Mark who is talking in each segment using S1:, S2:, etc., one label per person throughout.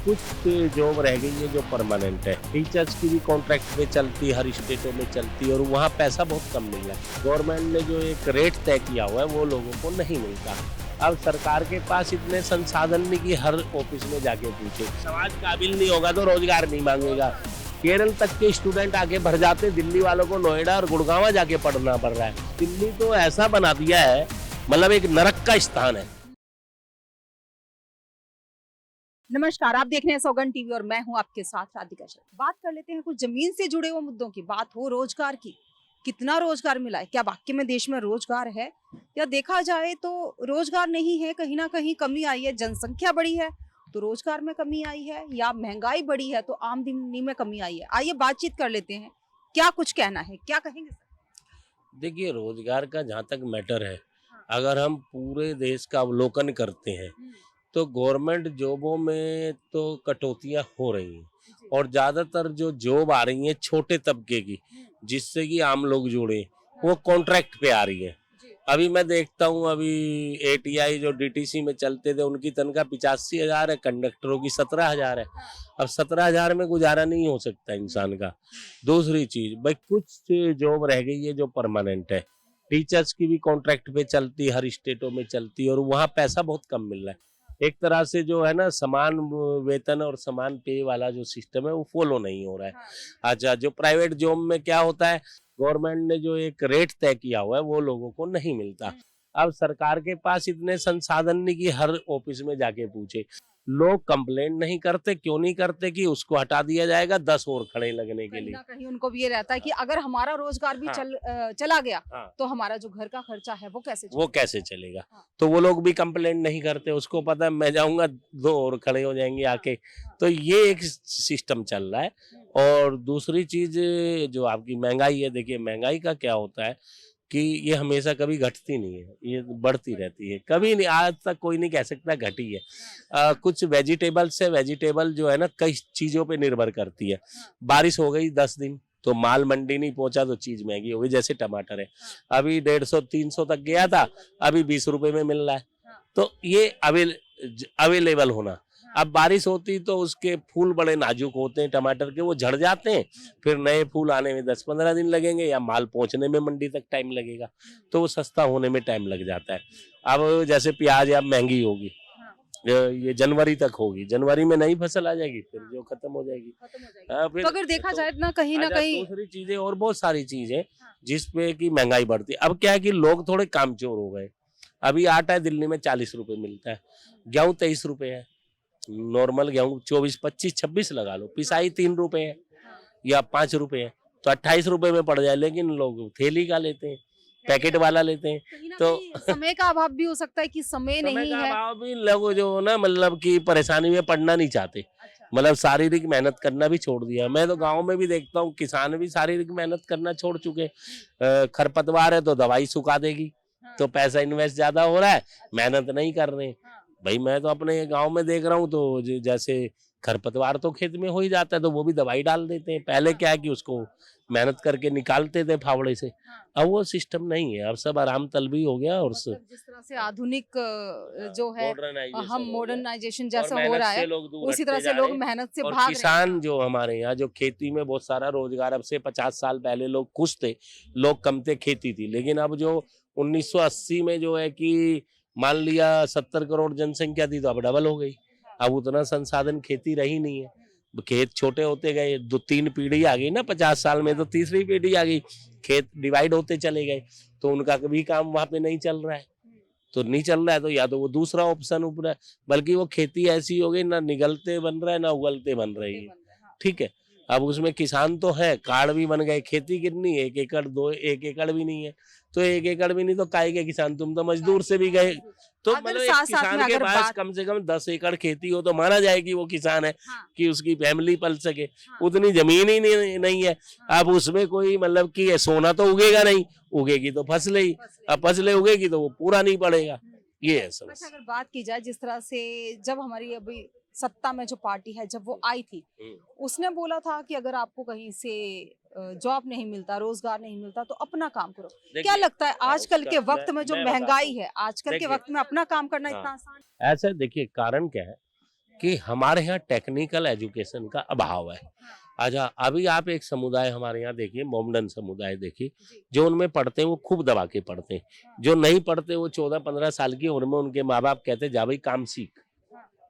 S1: कुछ जॉब रह गई है जो परमानेंट है। टीचर्स की भी कॉन्ट्रैक्ट पे चलती है, हर स्टेटों में चलती है और वहाँ पैसा बहुत कम मिल रहा है। गवर्नमेंट ने जो एक रेट तय किया हुआ है वो लोगों को नहीं मिलता। अब सरकार के पास इतने संसाधन नहीं कि हर ऑफिस में जाके पूछे। समाज काबिल नहीं होगा तो रोजगार नहीं मांगेगा। केरल तक के स्टूडेंट आगे भर जाते, दिल्ली वालों को नोएडा और गुड़गांव जाके पढ़ना पड़ रहा है। दिल्ली तो ऐसा बना दिया है, मतलब एक नरक का स्थान है।
S2: नमस्कार, आप देख रहे हैं सौगंध टीवी और मैं हूं आपके साथ राधिका शर्मा। बात कर लेते हैं कुछ जमीन से जुड़े हुए मुद्दों की। बात हो रोजगार की, कितना रोजगार मिला है, क्या वाकई में देश में रोजगार है, या देखा जाए तो रोजगार नहीं है, कहीं ना कहीं कमी आई है। जनसंख्या बढ़ी है तो रोजगार में कमी आई है, या महंगाई बढ़ी है तो आमदनी में कमी आई है। आइए बातचीत कर लेते हैं, क्या कुछ कहना है, क्या कहेंगे सर?
S1: देखिए, रोजगार का जहाँ तक मैटर है, अगर हम पूरे देश का अवलोकन करते हैं तो गवर्नमेंट जॉबों में तो कटौतियां हो रही हैं और ज़्यादातर जो जॉब आ रही हैं छोटे तबके की, जिससे कि आम लोग जुड़े, वो कॉन्ट्रैक्ट पे आ रही है। अभी मैं देखता हूँ, अभी एटीआई जो डीटीसी में चलते थे उनकी तनख्वाह 85,000 है, कंडक्टरों की 17,000 है। अब 17,000 में गुजारा नहीं हो सकता इंसान का। दूसरी चीज भाई, कुछ जॉब रह गई है जो परमानेंट है। टीचर्स की भी कॉन्ट्रैक्ट पे चलती है, हर स्टेटों में चलती है और वहाँ पैसा बहुत कम मिल रहा है। एक तरह से जो है ना, समान वेतन और समान पे वाला जो सिस्टम है वो फॉलो नहीं हो रहा है। अच्छा, जो प्राइवेट जॉब में क्या होता है, गवर्नमेंट ने जो एक रेट तय किया हुआ है वो लोगों को नहीं मिलता। अब सरकार के पास इतने संसाधन नहीं कि हर ऑफिस में जाके पूछे। लोग कंप्लेंट नहीं करते, क्यों नहीं करते कि उसको हटा दिया जाएगा 10 और खड़े लगने के
S2: कहीं
S1: लिए।
S2: ना कहीं उनको भी ये रहता है कि अगर हमारा रोजगार भी
S1: हाँ।
S2: चला गया
S1: हाँ।
S2: तो हमारा जो घर का खर्चा है वो कैसे
S1: वो
S2: चलेगा?
S1: कैसे चलेगा।
S2: हाँ।
S1: तो वो लोग भी कंप्लेंट नहीं करते, उसको पता है मैं जाऊंगा 2 और खड़े हो जाएंगे आके।
S2: हाँ।
S1: तो ये एक सिस्टम चल रहा है। और दूसरी चीज, जो आपकी महंगाई है, देखिए महंगाई का क्या होता है कि ये हमेशा कभी घटती नहीं है, ये बढ़ती रहती है। कभी नहीं, आज तक कोई नहीं कह सकता घटी है। कुछ वेजिटेबल्स है, वेजिटेबल जो है ना कई चीजों पे निर्भर करती है। बारिश हो गई 10 दिन तो माल मंडी नहीं पहुंचा तो चीज महंगी हो गई, जैसे टमाटर है। अभी 150-300 तक गया था, अभी 20 रुपए में मिल रहा है। तो ये अवेलेबल होना। अब बारिश होती तो उसके फूल बड़े नाजुक होते हैं टमाटर के, वो झड़ जाते हैं, फिर नए फूल आने में 10-15 दिन लगेंगे या माल पहुंचने में मंडी तक टाइम लगेगा, तो वो सस्ता होने में टाइम लग जाता है। अब जैसे प्याज अब महंगी होगी, ये जनवरी तक होगी, जनवरी में नई फसल आ जाएगी, फिर जो खत्म हो जाएगी। फिर
S2: तो अगर देखा जाए ना कहीं ना
S1: अच्छा,
S2: कहीं
S1: दूसरी चीजें और बहुत सारी चीजें जिसपे की महंगाई बढ़ती है। अब क्या है कि लोग थोड़े कामचोर हो गए। अभी आटा दिल्ली में 40 रुपए मिलता है, गेहूं 23 रुपए है, नॉर्मल गेहूं 24, 25, 26 लगा लो, पिसाई 3 रुपए है या 5 रुपए है, तो 28 रुपए में पड़ जाए। लेकिन लोग थैली का लेते हैं, पैकेट वाला लेते हैं।
S2: कहीं ना
S1: तो
S2: कहीं समय का अभाव भी हो सकता है कि समय
S1: समय
S2: नहीं
S1: का
S2: है।
S1: अभाव भी, लोग जो ना मतलब कि परेशानी में पड़ना नहीं चाहते, मतलब शारीरिक मेहनत करना भी छोड़ दिया। मैं तो गांव में भी देखता हूँ, किसान भी शारीरिक मेहनत करना छोड़ चुके। खरपतवार है तो दवाई सुखा देगी, तो पैसा इन्वेस्ट ज्यादा हो रहा है, मेहनत नहीं कर रहे। भाई मैं तो अपने गांव में देख रहा हूँ, तो जैसे खरपतवार तो खेत में हो ही जाता है तो वो भी दवाई डाल देते हैं। पहले क्या है कि उसको मेहनत करके निकालते थे फावड़े से, अब वो सिस्टम नहीं है, अब सब आराम तलबी हो गया। और
S2: मतलब जिस तरह से आधुनिक जो है
S1: मॉडर्नाइजेशन
S2: हम
S1: हो गया
S2: मॉडर्नाइजेशन
S1: और
S2: जैसा हो
S1: मेहनत
S2: रहा
S1: से
S2: है,
S1: लोग दूर
S2: उसी
S1: हटते
S2: तरह से
S1: जा रहे
S2: लोग
S1: हैं।
S2: मेहनत से
S1: और
S2: भाग रहे
S1: किसान
S2: हैं।
S1: जो हमारे यहाँ, जो खेती में बहुत सारा रोजगार, अब से 50 साल पहले लोग खुश थे, लोग कम थे, खेती थी। लेकिन अब जो 1980 में जो है कि मान लिया 70 करोड़ जनसंख्या थी, तो अब डबल हो गई। अब उतना संसाधन खेती रही नहीं है, खेत छोटे होते गए, 2-3 पीढ़ी आ गई ना 50 साल में, तो तीसरी पीढ़ी आ गई, खेत डिवाइड होते चले गए, तो उनका कभी काम वहां पे नहीं चल रहा है। तो नहीं चल रहा है तो या तो वो दूसरा ऑप्शन ऊपर है, बल्कि वो खेती ऐसी हो गई, ना निगलते बन रहा है ना उगलते बन रही है। ठीक है, अब उसमें किसान तो है, कार्ड भी बन गए, खेती कितनी है, 1 एकड़ 1 एकड़ भी नहीं है। तो 1 एकड़ भी नहीं तो काय के किसान, तुम तो मजदूर से भी गए। तो
S2: अगर
S1: मतलब एक
S2: साथ साथ
S1: किसान
S2: में
S1: के
S2: अगर
S1: पास
S2: बात,
S1: कम से कम 10 एकड़ खेती हो तो माना जाए कि वो किसान है,
S2: हाँ,
S1: कि उसकी फैमिली पल सके।
S2: हाँ,
S1: उतनी जमीन ही नहीं है।
S2: हाँ,
S1: अब उसमें कोई मतलब कि सोना तो उगेगा नहीं, उगेगी तो फसलें ही, अब फसलें उगेगी तो वो पूरा नहीं पड़ेगा। ये है
S2: अच्छा,
S1: समस्या।
S2: अगर बात की जाए जिस तरह से जब हमारी अभी सत्ता में जो पार्टी है जब वो आई थी, उसने बोला था कि अगर आपको कहीं से जॉब नहीं मिलता, रोजगार नहीं मिलता तो अपना काम करो। क्या
S1: देखिए,
S2: लगता है आजकल के
S1: उसका
S2: वक्त में जो
S1: मैं बताता
S2: महंगाई
S1: हूँ।
S2: है, आजकल के
S1: देखिए,
S2: वक्त में अपना काम करना
S1: हाँ,
S2: इतना आसान?
S1: ऐसा देखिए कारण क्या है कि हमारे यहाँ टेक्निकल एजुकेशन का अभाव है। अच्छा, अभी आप एक समुदाय हमारे यहाँ देखिए, मोमडन समुदाय देखिए, जो उनमें पढ़ते हैं वो खूब दबा के पढ़ते हैं, जो नहीं पढ़ते वो 14-15 साल की उम्र में उनके माँ बाप कहते जा भाई काम सीख,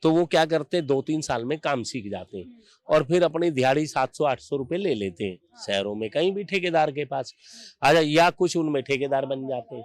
S1: तो वो क्या करते हैं 2-3 साल में काम सीख जाते हैं और फिर अपनी दिहाड़ी 700-800 रुपये ले लेते हैं शहरों में कहीं भी ठेकेदार के पास। अच्छा, या कुछ उनमें ठेकेदार बन जाते हैं,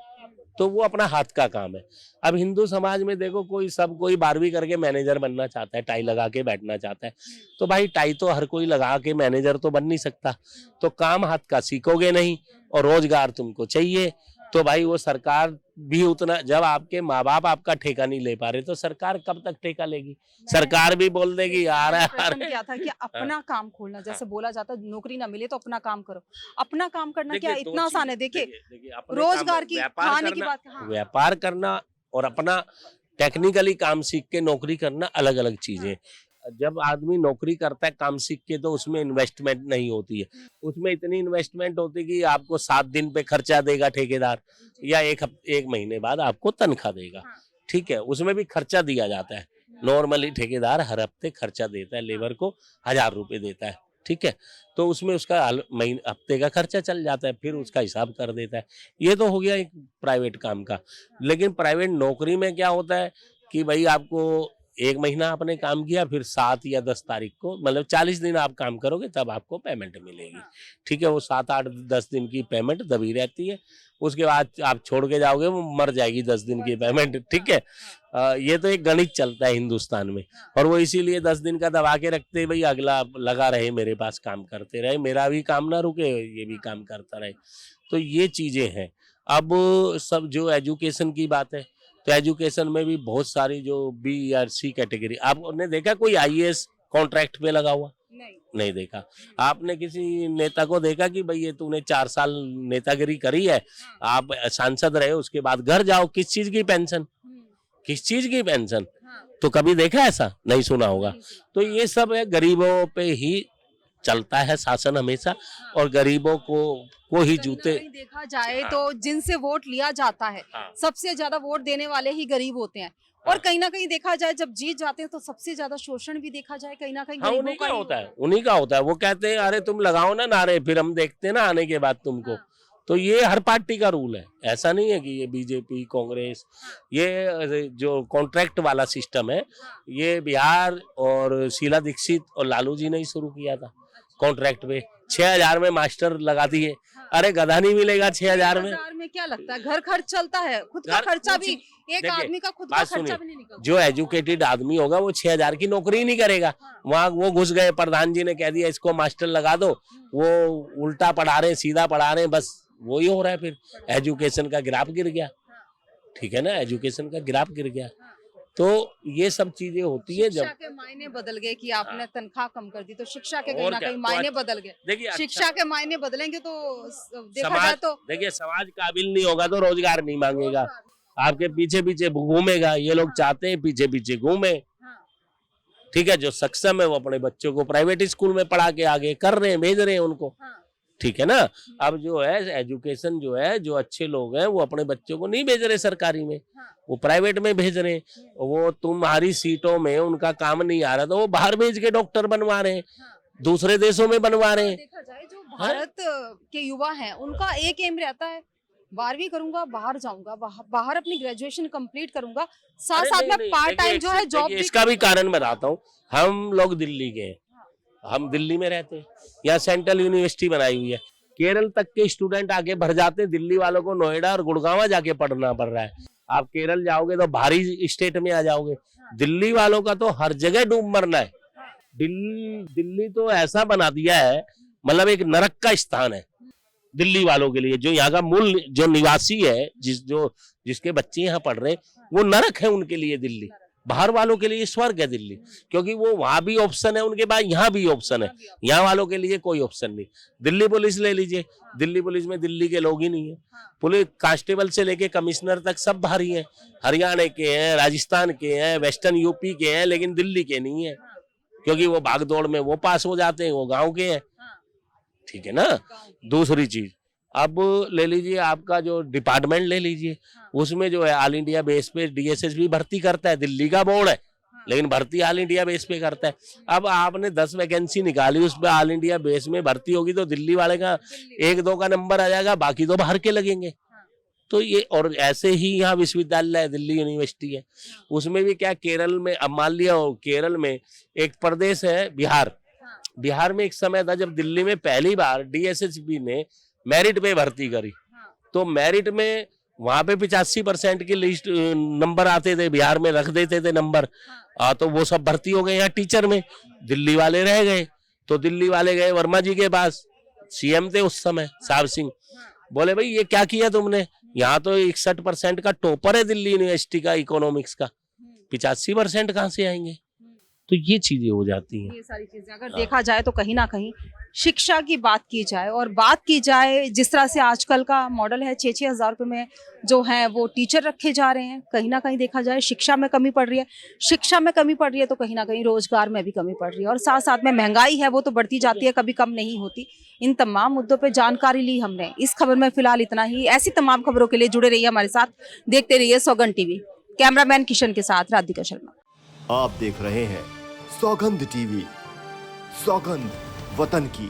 S1: तो वो अपना हाथ का काम है। अब हिंदू समाज में देखो कोई 12वीं करके मैनेजर बनना चाहता है, टाई लगा के बैठना चाहता है, तो भाई टाई तो हर कोई लगा के मैनेजर तो बन नहीं सकता, तो काम हाथ का सीखोगे नहीं और रोजगार तुमको चाहिए, तो भाई वो सरकार भी उतना, जब आपके माँ बाप आपका ठेका नहीं ले पा रहे तो सरकार कब तक ठेका लेगी? सरकार भी बोल देगी आ रहा
S2: प्रश्न क्या था कि अपना काम खोलना, जैसे बोला जाता है नौकरी ना मिले तो अपना काम करो, अपना काम करना क्या इतना आसान है? देखिए रोजगार की, खाने की बात,
S1: व्यापार करना और अपना टेक्निकली काम सीख के नौकरी करना अलग अलग चीजें। जब आदमी नौकरी करता है काम सीख के तो उसमें इन्वेस्टमेंट नहीं होती है, उसमें इतनी इन्वेस्टमेंट होती है कि आपको 7 दिन पे खर्चा देगा ठेकेदार या एक महीने बाद आपको तनख्वाह देगा, ठीक है, उसमें भी खर्चा दिया जाता है। नॉर्मली ठेकेदार हर हफ्ते खर्चा देता है, लेबर को 1000 रुपये देता है, ठीक है, तो उसमें उसका हफ्ते का खर्चा चल जाता है, फिर उसका हिसाब कर देता है। ये तो हो गया एक प्राइवेट काम का। लेकिन प्राइवेट नौकरी में क्या होता है कि भाई आपको 1 महीना आपने काम किया, फिर 7 या 10 तारीख को, मतलब 40 दिन आप काम करोगे तब आपको पेमेंट मिलेगी, ठीक है, वो 7, 8, 10 दिन की पेमेंट दबी रहती है, उसके बाद आप छोड़ के जाओगे वो मर जाएगी 10 दिन की पेमेंट, ठीक है। ये तो एक गणित चलता है हिंदुस्तान में, और वो इसीलिए 10 दिन का दबा के रखते हैं, भाई अगला लगा रहे मेरे पास, काम करते रहे, मेरा भी काम ना रुके, ये भी काम करता रहे, तो ये चीजें हैं। अब सब जो एजुकेशन की बात है, तो एजुकेशन में भी बहुत सारी जो बी या सी कैटेगरी, आपने देखा कोई आईएएस कॉन्ट्रैक्ट पे लगा हुआ? नहीं देखा। आपने किसी नेता को देखा कि भाई ये तूने 4 साल नेतागिरी करी है, आप सांसद रहे, उसके बाद घर जाओ, किस चीज की पेंशन, किस चीज की पेंशन? तो कभी देखा ऐसा? नहीं सुना होगा। तो ये सब है, गरीबों पे ही चलता है शासन हमेशा, और गरीबों को ही जूते।
S2: देखा जाए तो जिनसे वोट लिया जाता है, सबसे ज्यादा वोट देने वाले ही गरीब होते हैं, और कहीं ना कहीं देखा जाए जब जीत जाते हैं तो सबसे ज्यादा शोषण भी देखा जाए कहीं ना कहीं
S1: उन्हीं का होता है, उन्हीं का होता है। वो कहते हैं अरे तुम लगाओ ना नारे, फिर हम देखते हैं ना आने के बाद तुमको। तो ये हर पार्टी का रूल है, ऐसा नहीं है कि ये बीजेपी कांग्रेस, ये जो कॉन्ट्रैक्ट वाला सिस्टम है, ये बिहार और शीला दीक्षित और लालू जी ने ही शुरू किया था कॉन्ट्रैक्ट पे। 6000 में मास्टर लगा दिए, अरे गधा नहीं मिलेगा 6000 में।
S2: क्या लगता है घर खर्च चलता है, खुद का खर्चा भी, एक आदमी का खुद का खर्चा भी नहीं निकलता।
S1: जो एजुकेटेड आदमी होगा वो 6000 की नौकरी नहीं करेगा। वहाँ वो घुस गए, प्रधान जी ने कह दिया इसको मास्टर लगा दो, वो उल्टा पढ़ा रहे सीधा पढ़ा रहे, बस वही हो रहा है। फिर एजुकेशन का ग्राफ गिर गया, ठीक है ना, एजुकेशन का ग्राफ गिर गया। तो ये सब चीजें होती है।
S2: शिक्षा के मायने बदल गए कि आपने तनख्वाह कम कर दी, तो शिक्षा के कहीं ना कहीं मायने बदल गए।
S1: देखिए
S2: शिक्षा के मायने बदलेंगे तो देखा जाए तो
S1: देखिए समाज काबिल नहीं होगा तो रोजगार नहीं मांगेगा, आपके पीछे पीछे घूमेगा। ये लोग चाहते हैं पीछे पीछे घूमे, ठीक है। जो सक्षम है वो अपने बच्चों को प्राइवेट स्कूल में पढ़ा के आगे कर रहे हैं, भेज रहे हैं उनको, ठीक है ना। अब जो है एजुकेशन जो है, जो अच्छे लोग हैं वो अपने बच्चों को नहीं भेज रहे सरकारी में, वो प्राइवेट में भेज रहे हैं। वो तुम्हारी सीटों में उनका काम नहीं आ रहा तो वो बाहर भेज के डॉक्टर बनवा रहे हैं, दूसरे देशों में बनवा रहे हैं।
S2: देखा जाए जो भारत के युवा हैं उनका एक एम रहता है, 12वीं करूंगा बाहर जाऊंगा, बाहर अपनी ग्रेजुएशन कंप्लीट करूंगा, साथ साथ में पार्ट टाइम जो है जॉब।
S1: इसका भी कारण बताता हूँ। हम लोग दिल्ली के हैं, हम दिल्ली में रहते हैं, यहाँ सेंट्रल यूनिवर्सिटी बनाई हुई है, केरल तक के स्टूडेंट आके भर जाते हैं। दिल्ली वालों को नोएडा और गुड़गांव जाके पढ़ना पड़ रहा है। आप केरल जाओगे तो भारी स्टेट में आ जाओगे। दिल्ली वालों का तो हर जगह डूब मरना है। दिल्ली तो ऐसा बना दिया है, मतलब एक नरक का स्थान है दिल्ली वालों के लिए। जो यहाँ का मूल जो निवासी है, जिसके बच्चे यहाँ पढ़ रहे हैं, वो नरक है उनके लिए दिल्ली। बाहर वालों के लिए स्वर्ग है दिल्ली, क्योंकि वो वहां भी ऑप्शन है उनके पास, यहाँ भी ऑप्शन है। यहाँ वालों के लिए कोई ऑप्शन नहीं। दिल्ली पुलिस ले लीजिए, दिल्ली पुलिस में दिल्ली के लोग ही नहीं है। पुलिस कांस्टेबल से लेके कमिश्नर तक सब बाहरी हैं, हरियाणा के हैं, राजस्थान के हैं, वेस्टर्न यूपी के हैं, लेकिन दिल्ली के नहीं है, क्योंकि वो भाग दौड़ में वो पास हो जाते हैं, वो गाँव के हैं, ठीक है ना। दूसरी चीज, अब ले लीजिए आपका जो डिपार्टमेंट ले लीजिए, उसमें जो है ऑल इंडिया बेस पे डीएसएस भी भर्ती करता है, दिल्ली का बोर्ड है, लेकिन भर्ती ऑल इंडिया बेस पे करता है। अब आपने 10 वैकेंसी निकाली, उस पर ऑल इंडिया बेस में भर्ती होगी तो दिल्ली वाले का 1-2 का नंबर आ जाएगा, बाकी तो बाहर के लगेंगे। तो ये, और ऐसे ही यहाँ विश्वविद्यालय है, दिल्ली यूनिवर्सिटी है, उसमें भी क्या, केरल में, अब मान लिया केरल में एक प्रदेश है बिहार, बिहार में एक समय था जब दिल्ली में पहली बार DSSB ने मेरिट पे भर्ती करी, तो मेरिट में वहां पे 85% की लिस्ट नंबर आते थे, बिहार में रख देते थे नंबर, तो वो सब भर्ती हो गए यहाँ टीचर में, दिल्ली वाले रह गए। तो दिल्ली वाले गए वर्मा जी के पास, CM थे उस समय साहब सिंह, बोले भाई ये क्या किया तुमने, यहाँ तो 61% का टॉपर है दिल्ली यूनिवर्सिटी का इकोनॉमिक्स का, 85% कहाँ से आएंगे। तो ये चीजें हो जाती हैं।
S2: ये सारी चीजें अगर देखा जाए तो कहीं ना कहीं शिक्षा की बात की जाए, और बात की जाए जिस तरह से आजकल का मॉडल है, 6-6 हज़ार रुपये में जो है वो टीचर रखे जा रहे हैं, कहीं ना कहीं देखा जाए शिक्षा में कमी पड़ रही है। शिक्षा में कमी पड़ रही है तो कहीं ना कहीं रोजगार में भी कमी पड़ रही है, और साथ साथ में महंगाई है वो तो बढ़ती जाती है, कभी कम नहीं होती। इन तमाम मुद्दों पर जानकारी ली हमने। इस खबर में फिलहाल इतना ही। ऐसी तमाम खबरों के लिए जुड़े रहिए हमारे साथ, देखते रहिए सौगंध टीवी। कैमरामैन किशन के साथ राधिका शर्मा।
S3: आप देख रहे हैं सौगंध टीवी, सौगंध वतन की।